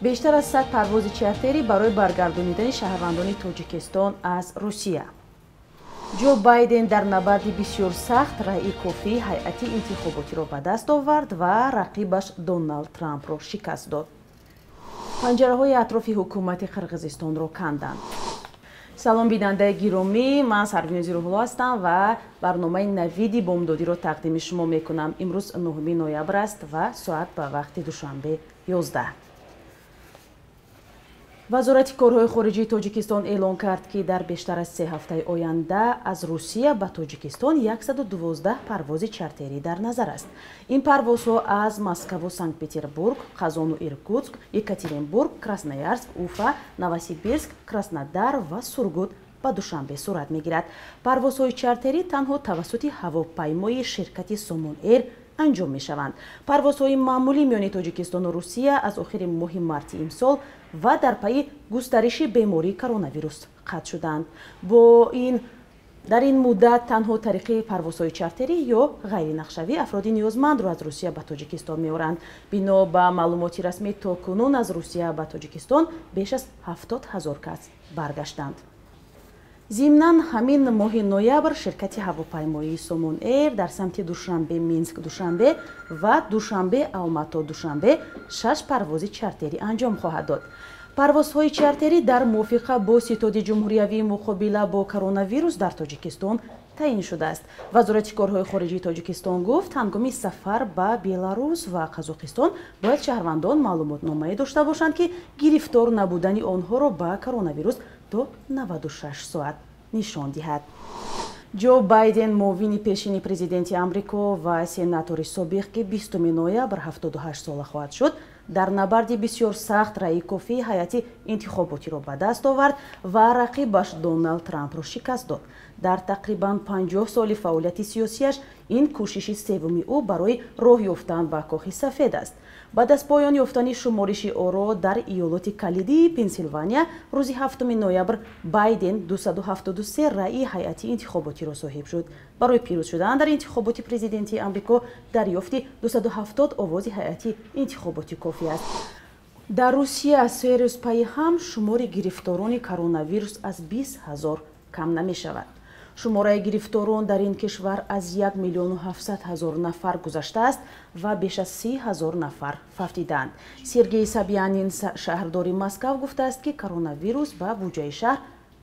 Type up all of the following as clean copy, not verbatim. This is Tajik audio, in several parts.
بیشتر از 100 پرواز چارتری برای برگردانیدن شهروندان تاجیکستان از روسیه. جو بایدن در نبرد بسیار سخت رأی کافی هیئت انتخاباتی را به دست آورد و رقیبش دونالد ترامپ را شکست داد. پنجره‌های اطراف حکومت قرقیزستان را کندند. سلام بیننده گرامی، من سربینازی روح‌الله هستم و برنامه نویدی بомдодии را تقدیم شما میکنم. امروز 9 نوامبر است و ساعت به وقت دوشنبه 11. وزارت کارهای خارجی تاجیکستان اعلام کرد که در بیشتر از 3 هفته آینده از روسیه به تاجیکستان 112 پرواز چارتری در نظر است. این پروازها از مسکو و سنت پتربورگ، قزان و ایرکوتسک، یکاترینبورگ، کراسنویارسک، اوفا، نووسیبیرسک، کراسنودار و سورگوت به دوشنبه صورت میگیرد. پروازهای چارتری تنها توسط هواپیمای شرکت سامون ایر انجام می شوند. پروازهای معمولی میان تاجیکستان و روسیه از آخر ماه مارت امسال و در پی گسترش بیماری کرونا ویروس قطع شدند. در این مدت تنها طریق پروازهای چارتری یا غیر نقشوی افرادی نیازمند را از روسیه به تاجیکستان می‌آورند. بنا به معلومات رسمی تاکنون از روسیه به تاجیکستان بیش از 70,000 کس برگشتند. ضمناً همین ماه نوامبر شرکت هواپیمایی سامون ایر در سمت دوشنبه مینسک دوشنبه و دوشنبه آلماتا دوشنبه 6 پرواز چارتری انجام خواهد داد. پروازهای چارتری در موافقه با ستاد جمهوریوی مقابله با کرونا ویروس در تاجیکستان تعیین شده است. وزارت کارهای خارجی تاجیکستان گفت هنگام سفر به بلاروس و قزاقستان باید شهروندان معلومات نامه داشته باشند که گرفتار نبودن آنها را به کرونا ویروس تا 96 ساعت نشان دهد. جو بایدن معاون پیشین پرزیدنت آمریکا و سناتور سابق که 20 نوامبر 78 ساله خواهد شد در نبرد بسیار سخت رأی کافی هیئت انتخاباتی را به دست آورد و رقیبش دونالد ترامپ را شکست داد. در تقریباً 50 سال فعالیت سیاسیش این کوشش سوم او برای راه یافتن به کاخ سفید است. بعد از پایان یافتن شمارش آرا در ایالات کلیدی پنسیلوانیا روز 7 نوامبر بایدن 273 رأی هیئت انتخاباتی را صاحب شد. برای پیروز شدن در انتخابات پرزیدنتی آمریکا دریافت 270 آواز هیئت انتخاباتی کافی است. در روسیه از 3 روز پی هم شمار گرفتاران کرونا ویروس از 20,000 کم نمی شود. شماره گرفتاران در این کشور از 1,700,000 نفر گذشته است و بیش از 30,000 نفر فوتیدند. سرگئی سابیانین شهردار مسکو گفته است که کرونا ویروس به بودجه شهر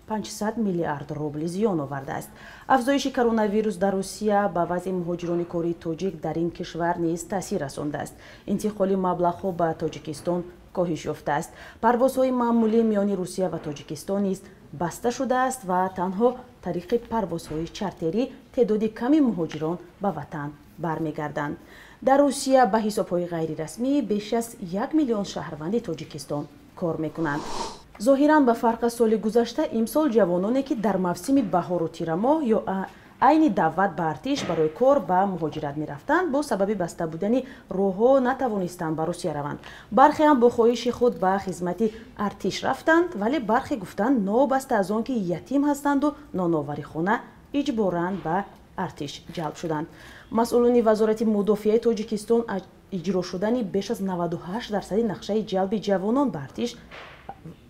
500 میلیارد روبل زیان آورده است. افزایش کرونا ویروس در روسیه به وضع مهاجران کاری تاجیک در این کشور نیز تاثیر رسانده است. انتقال مبلغ‌ها به تاجیکستان کاهش یافته است. پروازهای معمولی میان روسیه و تاجیکستان نیز بسته شده است و تنها طریق پروازهای چارتری تعداد کمی مهاجران به وطن برمیگردند. در روسیه به حساب‌های غیر رسمی بیش از 1 میلیون شهروند تاجیکستان کار میکنند. ظاهراً به فرق سال گذشته امسال جوانانی که در موسم بهار و تیر ماه یا عین دعوت به ارتش برای کار به مهاجرت می رفتند با سبب بسته بودن راه‌ها نتوانستند به روسیه روند. برخی هم با خواهش خود به خدمت ارتش رفتند ولی برخی گفتند نابسته از آنکه یتیم هستند و نانآوری خانه اجباراً به ارتش جلب شدند. مسئولان وزارت مدافعه تاجیکستان اجرا شدن بیش از 98% نقشه جلب جوانان به ارتش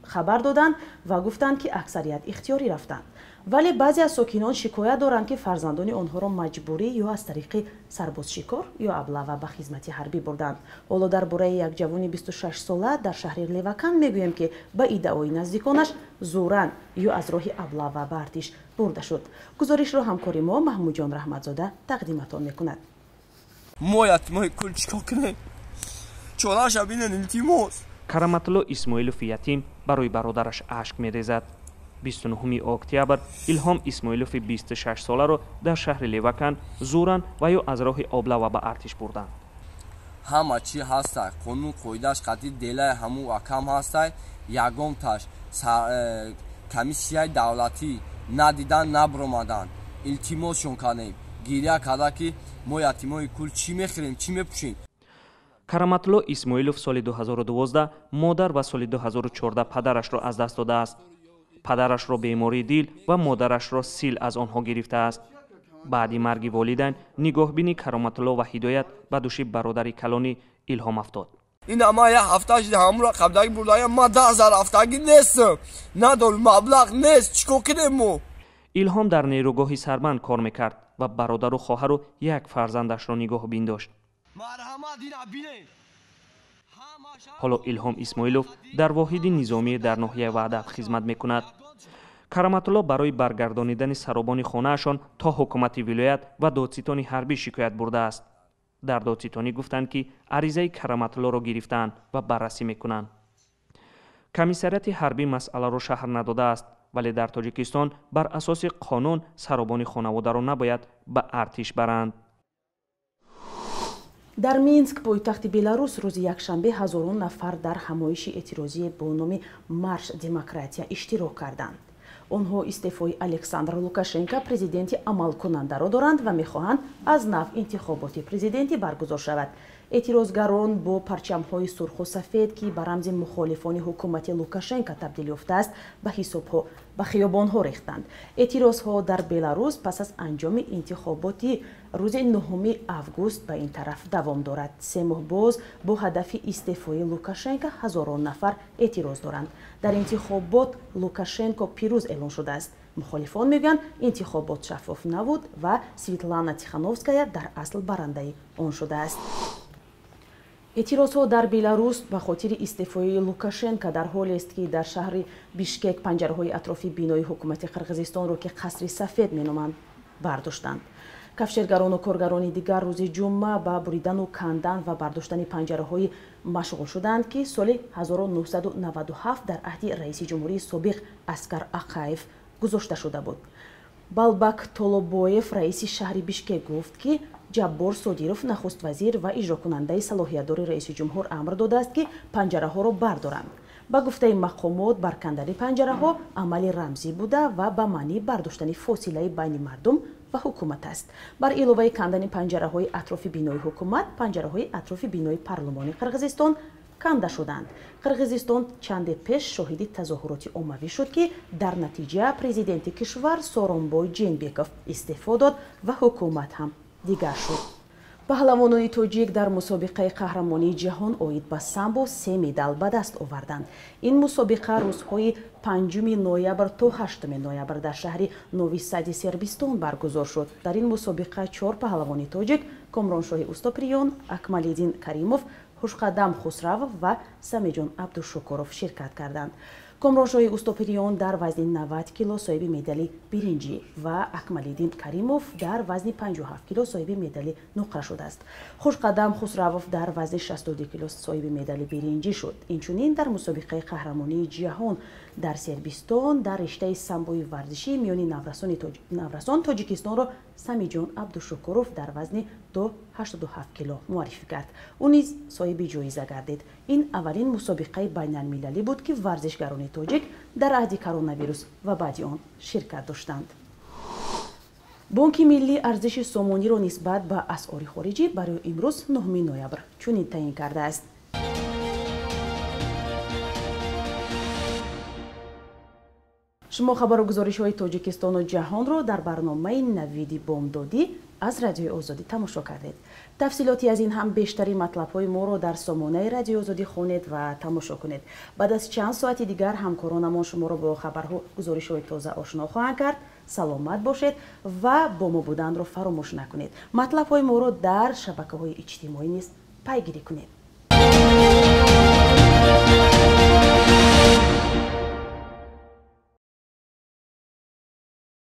خبر دادند و گفتند که اکثریت اختیاری رفتند. ولی بعضی از ساکنان شکایت دارند که فرزندان آنها را مجبوری یا از طریق سرباز شکار یا ابله به خدمت حربی بردند. حالا درباره یک جوان 26 ساله در شهر لیوکان میگویم که به ادعای نزدیکانش زورن یا از راه ابله به ارتش برده شد. گزارش را همکار ما محمود جان رحمتزاده تقدیمتان میکند. ما یتیمای کل چیکار کنیم؟ چالش ببینن التماس. کرامتالله اسماعیلوف یتیم برای برادرش اشک می‌ریزد. 29 اکتبر الهام اسماعیلوف 26 ساله را در شهر لیوکان زورن و یا از راه آبله و به ارتش بردند. همه چی هست، قانون قایده‌اش قطعی دلای همو اکم هست. یگام تاش کمیسیای دولتی ندیدن نبرآمدن. التماسشون کنیم. گریه کرده که ما یتیمای کل چی می‌خوریم چی می‌پوشیم. کرامتالله اسماعیلوف سال 2012 مادر و سال 2014 پدرش را از دست داده است. پدرش را بیماری دل و مادرش را سیل از آنها گرفته است. بعد مرگ والدین نگاهبینی کرامتالله و هدایت به دوش برادر کلانی الهام افتاد. ин ама я ҳафтааши ҳамура қабдаги бурдаям ма 10,000 ҳафтагӣ нестам надорим маблағ нест чикор кунем мо. илҳом дар нерӯгоҳи сарбанд кор мекард ва бародару хоҳару як фарзандашро нигоҳубин дошт. ҳоло илҳом исмоилов дар воҳиди низомие дар ноҳияи ваҳдат хизмат мекунад. караматулло барои баргардонидани саробони хонаашон то ҳукумати вилоят ва додситони ҳарбӣ шикоят бурдааст. дар додситонӣ гуфтанд ки аризаи караматуллоро гирифтаанд ва баррасӣ мекунанд. комиссарияти ҳарбӣ масъаларо шаҳр надодааст, вале дар тоҷикистон бар асоси қонун саробони хонаводаро набояд ба артиш баранд. дар минск пойтахти беларус рӯзи якшанбе ҳазорон нафар дар ҳамоиши эътирозие бо номи марш демократия иштирок карданд. онҳо истеъфои александр лукашенко президенти амалкунандаро доранд ва мехоҳанд аз нав интихоботи президентӣ баргузор шавад. эътирозгарон бо парчамҳои сурху сафед ки ба рамзи мухолифони ҳукумати лукашенко табдил ёфтааст ба ҳисобҳо ба хиёбонҳо рехтанд. эътирозҳо дар беларус пас аз анҷоми интихоботи рӯзи 9 август ба ин тараф давом дорад. 3 моҳ боз бо ҳадафи истеъфои лукашенко ҳазорон нафар эътироз доранд. дар интихобот лукашенко пирӯз эълон шудааст. мухолифон мегӯянд интихобот шаффоф набуд ва светлана тихановская дар асл барандаи он шудааст. эътирозҳо дар беларус ба хотири истеъфои лукашенко дар ҳолест ки дар шаҳри бишкек панҷараҳои атрофи бинои ҳукумати қирғизистонро ки қасри сафед меноманд бардоштанд. кафшергарону коргарони дигар рӯзи ҷумъа ба буридану кандан ва бардоштани панҷараҳои машғул шуданд ки соли 1997 дар аҳди раиси ҷумҳурии собиқ аскар ақаев гузошта шуда буд. балбак толобоев раиси шаҳри бишкек гуфт ки ҷаббор содиров нахуст вазир ва иҷрокунандаи салоҳиятдори раиси ҷумҳур амр додааст ки панҷараҳоро бардоранд. ба гуфтаи мақомот баркандани панҷараҳо амали рамзӣ буда ва ба маънии бардоштани фосилаи байни мардум ва ҳукумат аст. бар иловаи кандани панҷараҳои атрофи бинои ҳукумат, панҷараҳои атрофи бинои парлумони қирғизистон канда шуданд. қирғизистон чанде пеш шоҳиди тазоҳуроти оммавӣ шуд ки дар натиҷа президенти кишвар Сооронбой Ҷэйнбеков истеъфо дод ва ҳукумат ҳам дигар шуд. паҳлавонони тоҷик дар мусобиқаи қаҳрамонии ҷаҳон оид ба самбо 3 медал ба даст оварданд. ин мусобиқа рӯзҳои 5 ноябр то 8 ноябр дар шаҳри Нови Сади Сербистон баргузор шуд. дар ин мусобиқа 4 паҳлавони тоҷик Комроншоҳи Устоприён, Акмалиддин Каримов, Хушқадам Хусравов ва Самиҷон Абдушукуров ширкат карданд. Комроншоҳи Устоприён дар вазни 90 кило соҳиби медали биринҷӣ ва Акмалиддин Каримов дар вазни 57 кило соҳиби медали нуқра шудааст. Хушқадам Хусравов дар вазни 62 кило соҳиби медали биринҷӣ шуд. инчунин дар мусобиқаи қаҳрамонии ҷаҳон дар Сербистон дар риштаи самбои варзишӣ миёни наврасон Тоҷикистонро Самиҷон Абдушукуров дар вазни до 87 кило муаррифӣ кард. ӯ низ соҳиби ҷоиза гардид. ин аввалин мусобиқаи байналмилалӣ буд ки варзишгарони тоҷик дар аҳди коронавирус ва баъди он ширкат доштанд. бонки миллии арзиши сомониро нисбат ба асъори хориҷӣ барои имрӯз 9 ноябр чунин таъин кардааст. шумо хабару гузоришҳои тоҷикистону ҷаҳонро дар барномаи навиди бомдодӣ аз радиои озодӣ тамошо кардед. тафсилоти аз ин ҳам бештари матлабҳои моро дар сомонаи радиои озодӣ хонед ва тамошо кунед. баъд аз чанд соати дигар ҳамкоронамон шуморо бо хабарҳо гузоришҳои тоза ошно хоҳанд кард. саломат бошед ва бо мо будандро фаромӯш накунед. матлабҳои моро дар шабакаҳои иҷтимоӣ низ пайгирӣ кунед.